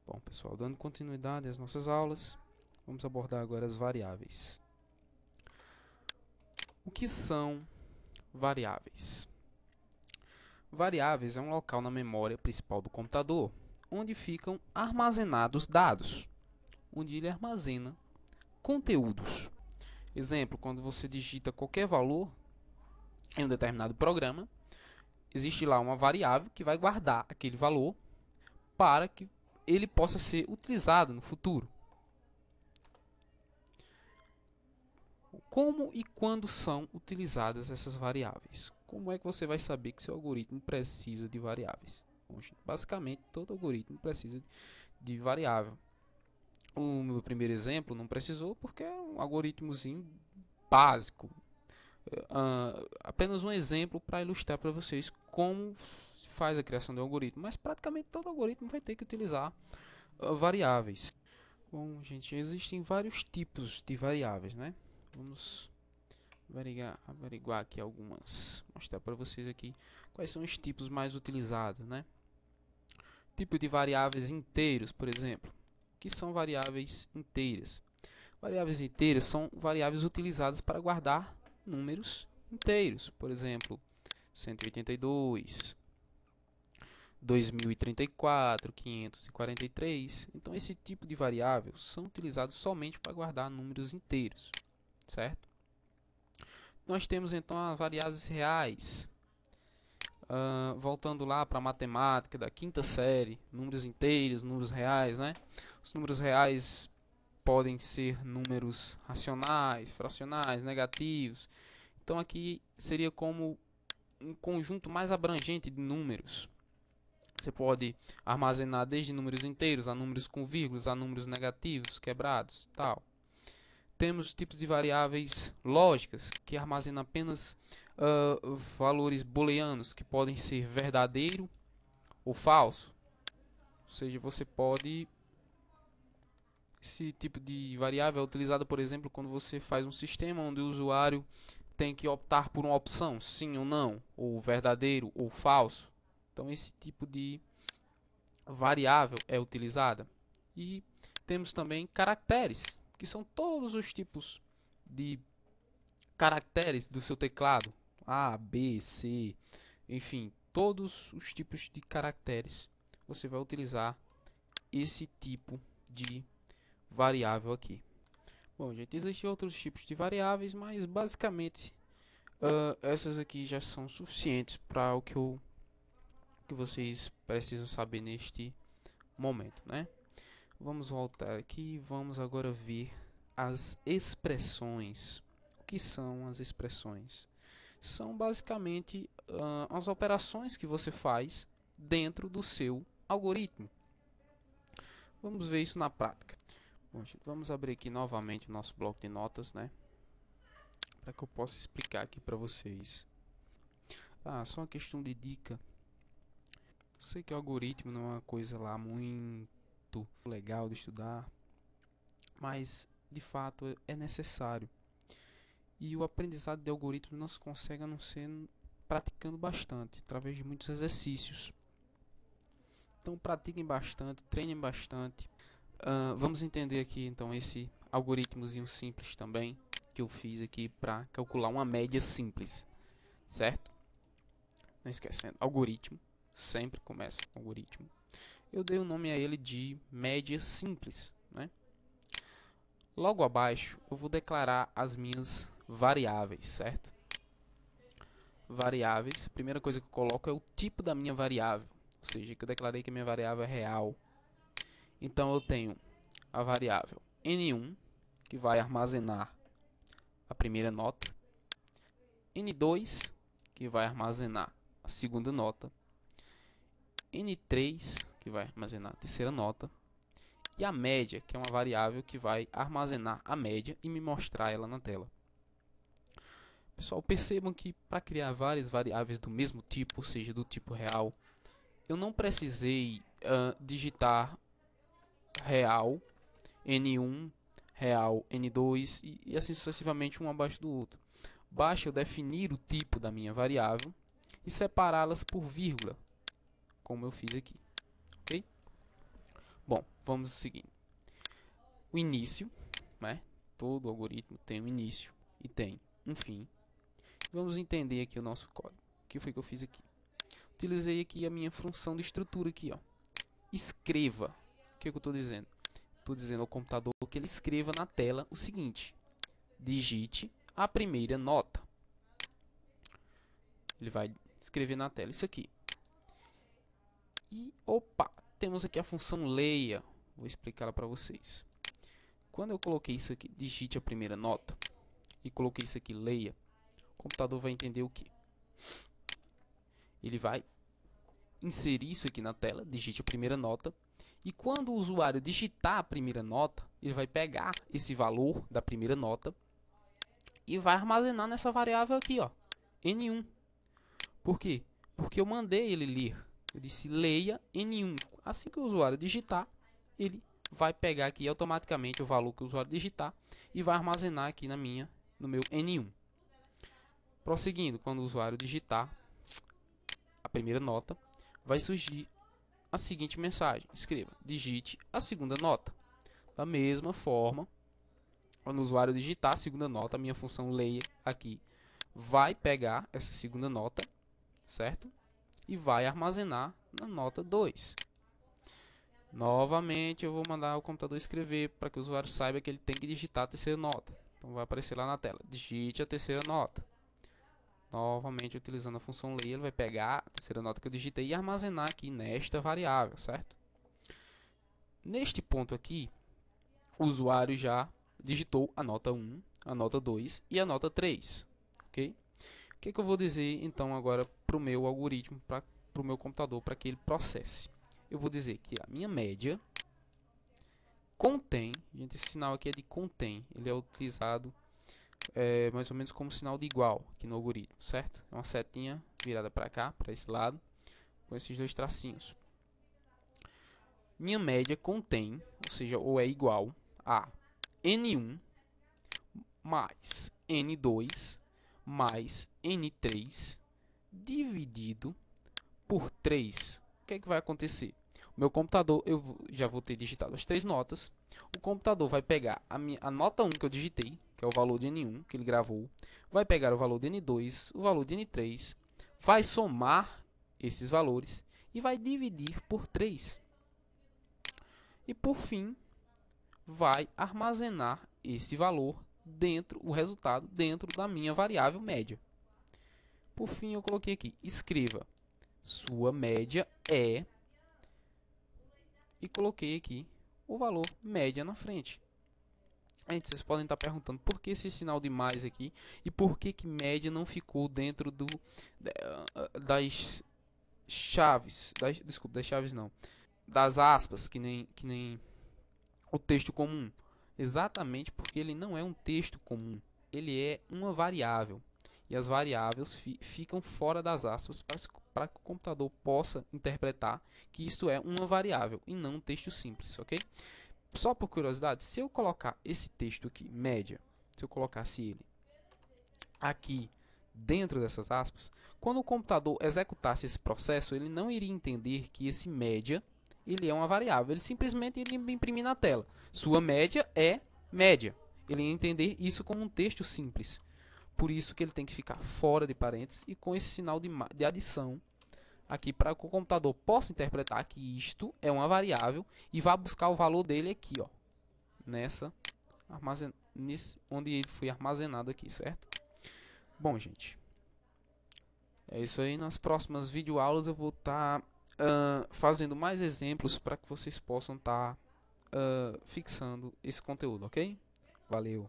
Bom, pessoal, dando continuidade às nossas aulas, vamos abordar agora as variáveis. O que são variáveis? Variáveis é um local na memória principal do computador, onde ficam armazenados dados, onde ele armazena conteúdos. Exemplo, quando você digita qualquer valor em um determinado programa, existe lá uma variável que vai guardar aquele valor para que ele possa ser utilizado no futuro. Como e quando são utilizadas essas variáveis? Como é que você vai saber que seu algoritmo precisa de variáveis? Bom, basicamente, todo algoritmo precisa de variável. O meu primeiro exemplo não precisou porque é um algoritmozinho básico. Apenas um exemplo para ilustrar para vocês como se faz a criação de um algoritmo. Mas praticamente todo algoritmo vai ter que utilizar variáveis. Bom, gente, existem vários tipos de variáveis, né? Vamos averiguar aqui algumas, mostrar para vocês aqui quais são os tipos mais utilizados, né? Tipo de variáveis inteiros, por exemplo. O que são variáveis inteiras? Variáveis inteiras são variáveis utilizadas para guardar números inteiros, por exemplo, 182, 2034, 543. Então, esse tipo de variáveis são utilizados somente para guardar números inteiros, certo? Nós temos então as variáveis reais. Voltando lá para a matemática da quinta série, números inteiros, números reais, né? Os números reais podem ser números racionais, fracionais, negativos. Então aqui seria como um conjunto mais abrangente de números. Você pode armazenar desde números inteiros a números com vírgulas, a números negativos, quebrados, tal. Temos tipos de variáveis lógicas que armazenam apenas valores booleanos que podem ser verdadeiro ou falso. Ou seja, você pode... Esse tipo de variável é utilizado, por exemplo, quando você faz um sistema onde o usuário tem que optar por uma opção, sim ou não, ou verdadeiro ou falso. Então, esse tipo de variável é utilizada. E temos também caracteres, que são todos os tipos de caracteres do seu teclado. A, B, C, enfim, todos os tipos de caracteres. Você vai utilizar esse tipo de variável aqui. Bom, gente, existem outros tipos de variáveis, mas basicamente essas aqui já são suficientes para o que vocês precisam saber neste momento, né? Vamos voltar aqui, vamos agora ver as expressões. O que são as expressões? São basicamente as operações que você faz dentro do seu algoritmo. Vamos ver isso na prática. Bom, gente, vamos abrir aqui novamente o nosso bloco de notas, né? Para que eu possa explicar aqui para vocês. Só uma questão de dica. Eu sei que o algoritmo não é uma coisa lá muito legal de estudar, mas de fato é necessário. E o aprendizado de algoritmo não se consegue a não ser praticando bastante, através de muitos exercícios. Então pratiquem bastante, treinem bastante. Vamos entender aqui então esse algoritmozinho simples também que eu fiz aqui para calcular uma média simples, certo? Não esquecendo, algoritmo sempre começa com algoritmo. Eu dei o nome a ele de média simples, né? Logo abaixo eu vou declarar as minhas variáveis, certo? Variáveis, a primeira coisa que eu coloco é o tipo da minha variável, ou seja, que eu declarei que a minha variável é real. Então eu tenho a variável N1, que vai armazenar a primeira nota, N2, que vai armazenar a segunda nota, N3, que vai armazenar a terceira nota, e a média, que é uma variável que vai armazenar a média e me mostrar ela na tela. Pessoal, percebam que para criar várias variáveis do mesmo tipo, ou seja, do tipo real, eu não precisei digitar real, N1, real, N2 e assim sucessivamente um abaixo do outro. Basta eu definir o tipo da minha variável e separá-las por vírgula, como eu fiz aqui. Ok? Bom, vamos ao seguinte. O início, né? Todo algoritmo tem um início e tem um fim. Vamos entender aqui o nosso código. O que foi que eu fiz aqui? Utilizei aqui a minha função de estrutura aqui, ó. Escreva. O que eu estou dizendo? Estou dizendo ao computador que ele escreva na tela o seguinte: digite a primeira nota. Ele vai escrever na tela isso aqui. E, opa, temos aqui a função leia. Vou explicar ela para vocês. Quando eu coloquei isso aqui, digite a primeira nota, e coloquei isso aqui, leia, o computador vai entender o que? Ele vai inserir isso aqui na tela, digite a primeira nota, e quando o usuário digitar a primeira nota, ele vai pegar esse valor da primeira nota e vai armazenar nessa variável aqui, ó, N1. Por quê? Porque eu mandei ele ler. Eu disse leia N1. Assim que o usuário digitar, ele vai pegar aqui automaticamente o valor que o usuário digitar e vai armazenar aqui no meu N1. Prosseguindo, quando o usuário digitar a primeira nota, vai surgir a seguinte mensagem: escreva, digite a segunda nota. Da mesma forma, quando o usuário digitar a segunda nota, a minha função leia aqui vai pegar essa segunda nota, certo? E vai armazenar na nota 2. Novamente, eu vou mandar o computador escrever para que o usuário saiba que ele tem que digitar a terceira nota. Então, vai aparecer lá na tela: digite a terceira nota. Novamente, utilizando a função leia, ele vai pegar a terceira nota que eu digitei e armazenar aqui nesta variável, certo? Neste ponto aqui, o usuário já digitou a nota 1, a nota 2 e a nota 3, ok? O que eu vou dizer então agora para o meu algoritmo, para o meu computador, para que ele processe? Eu vou dizer que a minha média contém, gente, esse sinal aqui é de contém, ele é utilizado mais ou menos como sinal de igual aqui no algoritmo, certo? É uma setinha virada para cá, para esse lado, com esses dois tracinhos. Minha média contém, ou seja, ou é igual a N1 mais N2 mais N3 dividido por 3. O que é que vai acontecer? O meu computador, eu já vou ter digitado as 3 notas. O computador vai pegar a nota 1 que eu digitei, que é o valor de N1 que ele gravou, vai pegar o valor de N2, o valor de N3, vai somar esses valores e vai dividir por 3. E por fim, vai armazenar esse valor o resultado dentro da minha variável média. Por fim, eu coloquei aqui: escreva sua média é, e coloquei aqui o valor média na frente. Gente, vocês podem estar perguntando por que esse sinal de mais aqui e por que média não ficou dentro das chaves, desculpa, das chaves não, das aspas, que nem o texto comum. Exatamente porque ele não é um texto comum, ele é uma variável. E as variáveis ficam fora das aspas para que o computador possa interpretar que isso é uma variável e não um texto simples, ok? Só por curiosidade, se eu colocar esse texto aqui, média, se eu colocasse ele aqui dentro dessas aspas, quando o computador executasse esse processo, ele não iria entender que esse média ele é uma variável, ele simplesmente iria imprimir na tela: sua média é média. Ele ia entender isso como um texto simples. Por isso que ele tem que ficar fora de parênteses e com esse sinal de adição aqui, para que o computador possa interpretar que isto é uma variável e vá buscar o valor dele aqui, ó, onde ele foi armazenado aqui, certo? Bom, gente, é isso aí. Nas próximas videoaulas eu vou estar fazendo mais exemplos para que vocês possam estar fixando esse conteúdo, ok? Valeu!